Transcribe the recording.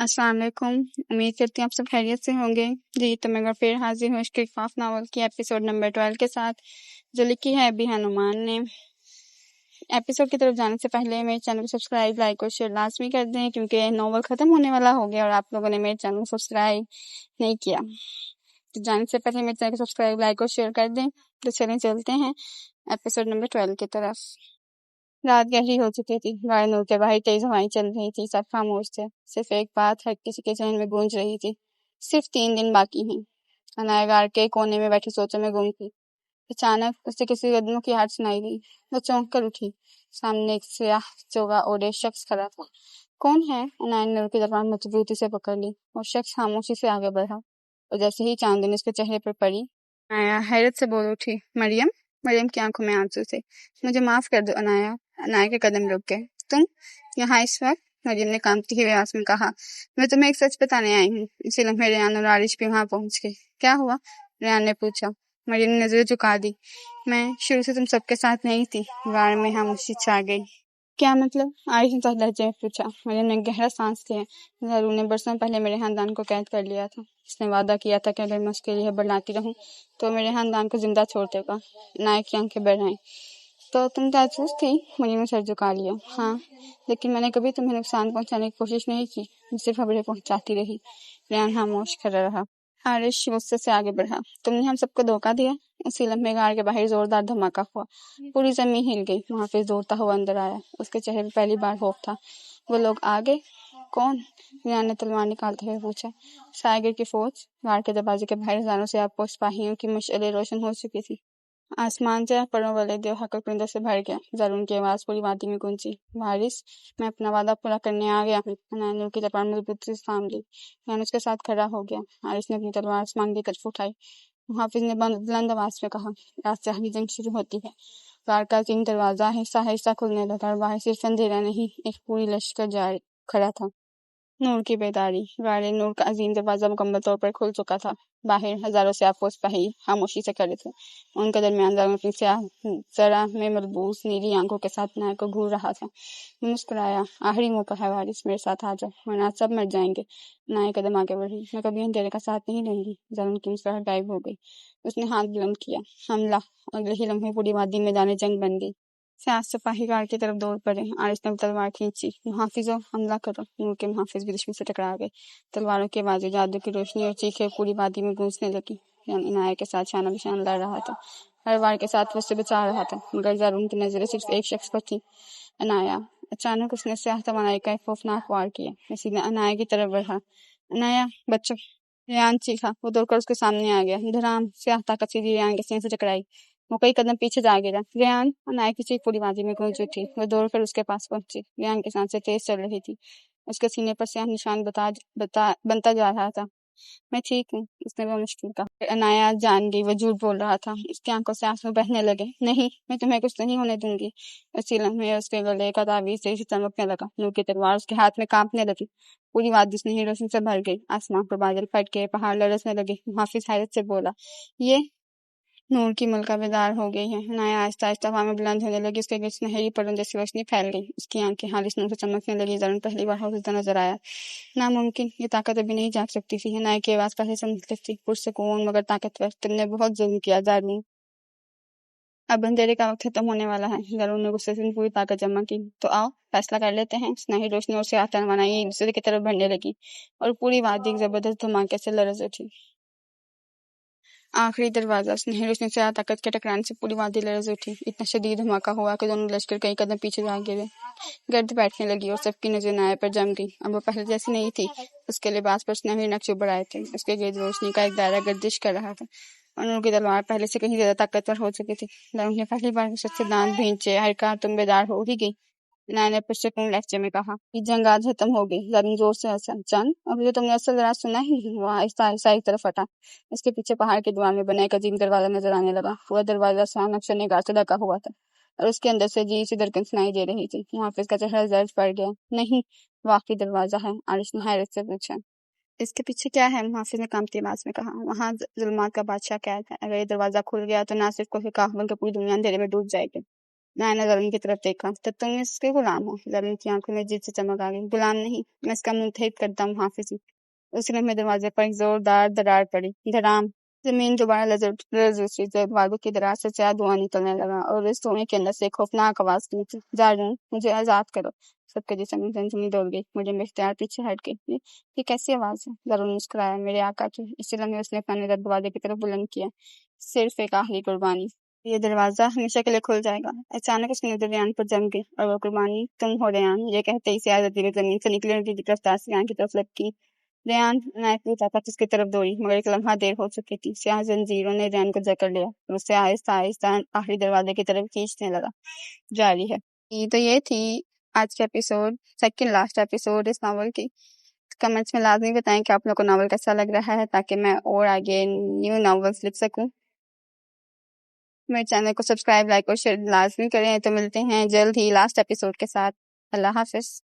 अस्सलाम वालेकुम। उम्मीद करती हूँ आप सब खैरियत से होंगे। जी, तो मैं एक बार फिर हाज़िर हूँ इश्क ख़ौफ नावल की एपिसोड नंबर 12 के साथ, जो लिखी है अभी हनुमान ने। एपिसोड की तरफ जाने से पहले मेरे चैनल को सब्सक्राइब, लाइक और शेयर लाज़मी कर दें, क्योंकि नॉवल ख़त्म होने वाला हो गया और आप लोगों ने मेरे चैनल को सब्सक्राइब नहीं किया। तो जाने से पहले मेरे चैनल को सब्सक्राइब, लाइक और शेयर कर दें। तो चलें चलते हैं एपिसोड नंबर 12 की तरफ। रात गहरी हो चुकी थी। गार्डनों के बाहर तेज हवाएं चल रही थी। सब खामोश थे। सिर्फ एक बात हर किसी के जहन में गूंज रही थी। सिर्फ 3 दिन बाकी हैं। अनाया गार्ड के कोने में बैठी सोचों में गुम थी। अचानक उसे किसी कदमों की आवाज सुनाई दी। वो चौंक कर उठी। सामने एक स्याह चोगा ओढ़े शख्स खड़ा था। कौन है? अनाया ने उसकी दरबार मजबूती से पकड़ ली। वो शख्स खामोशी से आगे बढ़ा और जैसे ही चांदनी उसके चेहरे पर पड़ी, अनाया हैरत से बोल उठी, मरियम। मरियम की आंखों में आंसू थे। मुझे माफ कर दो अनाया। अनाया के कदम रुक गए। तुम यहाँ इस वक्त? मरियम ने कांपती हुई आवाज में कहा। मैं तुम्हें एक सच बताने आई हूँ। इसी लम्हे रेहान और आरिश भी वहां पहुंच गए। क्या हुआ? रेहान ने पूछा। मरियम ने नजरें झुका दी। मैं शुरू से तुम सबके साथ नहीं थी। गाड़ में खामोशी छा गई। क्या मतलब? आरिश ने साथ लहजे में पूछा। मरियम ने गहरा सांस लिया। ज़रूर ने बरसों पहले मेरे खानदान को कैद कर लिया था। उसने वादा किया था कि अगर मैं उसके लिए बनाती रहूं तो मेरे खानदान को जिंदा छोड़ देगा। नायक की आंखें बढ़ आईं। तो तुम जासूस थी? मरियम ने सर झुका लिया। हाँ, लेकिन मैंने कभी तुम्हें नुकसान पहुंचाने की कोशिश नहीं की। मैं सिर्फ खबरें पहुंचाती रही। रेहान खामोश खड़ा रहा। आरिश गुस्से से आगे बढ़ा। तुमने हम सबको धोखा दिया। उसी लम्हे गाड़ के बाहर जोरदार धमाका हुआ। पूरी जमीन हिल गई। मुहाफिज दौड़ता हुआ अंदर आया। उसके चेहरे पर पहली बार खौफ था। वो लोग आ गए? कौन? रेहान ने तलवार निकालते हुए पूछा। साइगर की फौज। गाड़ के दरवाजे के बाहर हजारों से आपको सिपाहियों की मशालें रोशन हो चुकी थी। आसमान से परों वाले देवहाकर परिंदों से भर गया। जरूर की आवाज पूरी वादी में गूंजी। वारिस, मैं अपना वादा पूरा करने आ गया हूँ। अनाया की तलवार मजबूती से थाम ली। रेहान उसके साथ खड़ा हो गया। हारिस ने अपनी तलवार आसमान की तरफ उठाई। मुहाफिज ने बुलंद आवाज में कहा, आज से आखिरी जंग शुरू होती है। द्वार का 3 दरवाजा आहिस्ता खुलने लगा और बाहर सिर्फ अंधेरा नहीं, एक पूरी लश्कर जा खड़ा था। नूर की बेदारी। गाड़े नूर का अजीम दरवाजा मुकम्मल तौर पर खुल चुका था। बाहर हजारों से आपको सिपाही खामोशी से खड़े थे। उनके दरमियान अपनी स्याह जरा में मलबूस नीली आंखों के साथ नायक को घूर रहा था। मुस्कुराया। आखिरी मौका है वारिस, मेरे साथ आ जाओ वरना सब मर जाएंगे। नायक कदम आगे बढ़ी। मैं कभी अंधेरे का साथ नहीं लूंगी। जरूर की मुस्कुराहट गायब हो गई। उसने हाथ बुलंद किया। हमला। अगले ही लम्हे पूरी वादी में जाने जंग बन गई। 7 सिपाही गार्ड की तरफ दौड़ पड़े। आरिस ने तलवार खींची। मुहाफिजों, हमला करो। नूर के मुहाफिज भी दुश्मन से टकरा गए। तलवारों की आवाजें, जादू की रोशनी और चीखें पूरी वादी में गूंजने लगी। इनाया के साथ शाना बिशान लड़ रहा था। हर वार के साथ वो उससे बचा रहा था, मगर जरूर की नजरें सिर्फ एक शख्स पर थी, अनाया। अचानक उसने स्याह तवानाई का एक खौफनाक वार किया। सीधे अनाया की तरफ बढ़ा। अनाया, बच्चों! रेहान चीखा। वो दौड़कर उसके सामने आ गया। धड़ाम! स्याह ताकत सीधी रेहान के सीने से टकराई। वो कई कदम पीछे जा गिरा। रेहान! अनाया की चीख पूरी वादी में गूंज उठी। वो दौड़कर उसके पास पहुंची। रेहान की सांसें तेज चल रही थी। उसके सीने पर स्याह निशान बनता जा रहा था। मैं ठीक हूँ, उसने वो मुश्किल कहा। अनाया जान गई वो झूठ बोल रहा था। उसकी आंखों से आंसू बहने लगे। नहीं, मैं तुम्हें कुछ नहीं होने दूंगी। उसी लम्हे उसके गले का तावीज तेजी से चमकने लगा। नूर की तलवार उसके हाथ में कांपने लगी। पूरी वादी उसने रोशनी से भर गई। आसमान पर बादल फट गए, पहाड़ लरसने लगे। हाफिज हैरत से बोला, ये नूर की मलका बेदार हो गई है। अनाया आहिस्ता आहिस्ता हवा में बुलंद होने लगी। उसके गिर्द सुनहरी परों जैसी रोशनी फैल गई। उसकी आंखें हालिस नूर से चमकने लगी। जरूर पहली बार होता नजर आया। नामुमकिन, ये ताकत अभी नहीं जाग सकती थी। अनाया की आवाज पहले से मुख्तलिफ थी, पुरसकून मगर ताकतवर। तुमने बहुत जुल्म किया जालिम। अब अंधेरे का वक्त खत्म होने वाला है। जरूर ने गुस्से से पूरी ताकत जमा की। तो आओ फैसला कर लेते हैं। सुनहरी रोशनी और स्याह तनवानाई एक दूसरे की तरफ बढ़ने लगी और पूरी वादी एक जबरदस्त धमाके से लरज उठी। आखिरी दरवाजा। सुनहरी रोशनी से ताकत के टकराने से पूरी वादी लरज उठी। इतना शदीद धमाका हुआ कि दोनों लश्कर कई कदम पीछे जा गिरे। गर्द बैठने लगी और सबकी नजर नाया पर जम गई। अब वो पहले जैसी नहीं थी। उसके लिबास पर सुनहरी नक्श उभर आए थे। उसके गिर्द रोशनी का एक दायरा गर्दिश कर रहा था और उनकी तलवार पहले से कहीं ज्यादा ताकतवर हो चुकी थी। उन्हें पहली बार सच्चे दांत भींचे। हर कार तुम बेदार हो ही गई। नाया ने पुरसकून लहजे में कहा, ये जंग आज खत्म हो गई। जमीन जोर से हंसा। जंग? अब जो तुमने असल राज सुना ही नहीं। वहाँ आहिस्ता आहिस्ता एक तरफ हटा। इसके पीछे पहाड़ की दीवार में बना एक अजीब दरवाजा नजर आने लगा। पूरा दरवाजा शान अक्षर निगार से ढका हुआ था और उसके अंदर से अजीब सी धड़कन सुनाई दे रही थी। मुहाफिज का चेहरा जर्द पड़ गया। नहीं, वाकई दरवाजा है। आरिश ने हैरत से पूछा, इसके पीछे क्या है? मुहाफिज ने कांपती आवाज में कहा, वहाँ जुल्मात का बादशाह कैद है। अगर ये दरवाजा खुल गया तो ना सिर्फ कोई काफिर बल्कि पूरी दुनिया अंधेरे में डूब जाएगी। मैंने ज़रून की तरफ देखा, तो तुम इसके गुलाम हो। ज़रून की आंखों में जिद से चमक आ गई। गुलाम नहीं, मैं इसका मुंह फेर करता हूँ हाफिज। उसी लम्हे दरवाजे पर एक जोरदार दरार पड़ी। धड़ाम। जमीन दोबारा लर्ज उठी। दरवाजे की दरार से चार धुआं निकलने लगा और इस धुएं के अंदर से एक खौफनाक आवाज निकली, जारून, मुझे आजाद करो। सबके जिस्म में झंझनी दौड़ गई। मुझे बेख्तियार पीछे हट गई। ये कैसी आवाज है? जारून मुस्कुराया, मेरे आका की। इसी लम्हे उसने अपना निगाह दरवाजे की तरफ बुलंद किया। सिर्फ एक आखिरी कुर्बानी। ये दरवाजा हमेशा के लिए खुल जाएगा। अचानक उसकी नजर रेयान पर जम गई, और वो कुर्बानी तुम हो रेयान। ये कहते ही सियाह धीरे जमीन से निकली और की रफ्तार से रेयान की तरफ लपकी। रेयान नायक की ताकत उसकी तरफ दौड़ी, मगर एक लम्हा देर हो चुकी थी। सियाह जंजीरों ने रेयान को जकड़ लिया और उसे आहिस्ता आहिस्ता आखिरी दरवाजे की तरफ खींचने लगा। जारी है। तो ये थी आज के एपिसोड, सेकंड लास्ट एपिसोड इस नावल की। कमेंट्स में लाजमी बताएं कि आप लोगों को नावल कैसा लग रहा है, ताकि मैं और आगे न्यू नावल्स लिख सकूं। मेरे चैनल को सब्सक्राइब, लाइक और शेयर लाजमी करें। तो मिलते हैं जल्द ही लास्ट एपिसोड के साथ। अल्लाह हाफिज।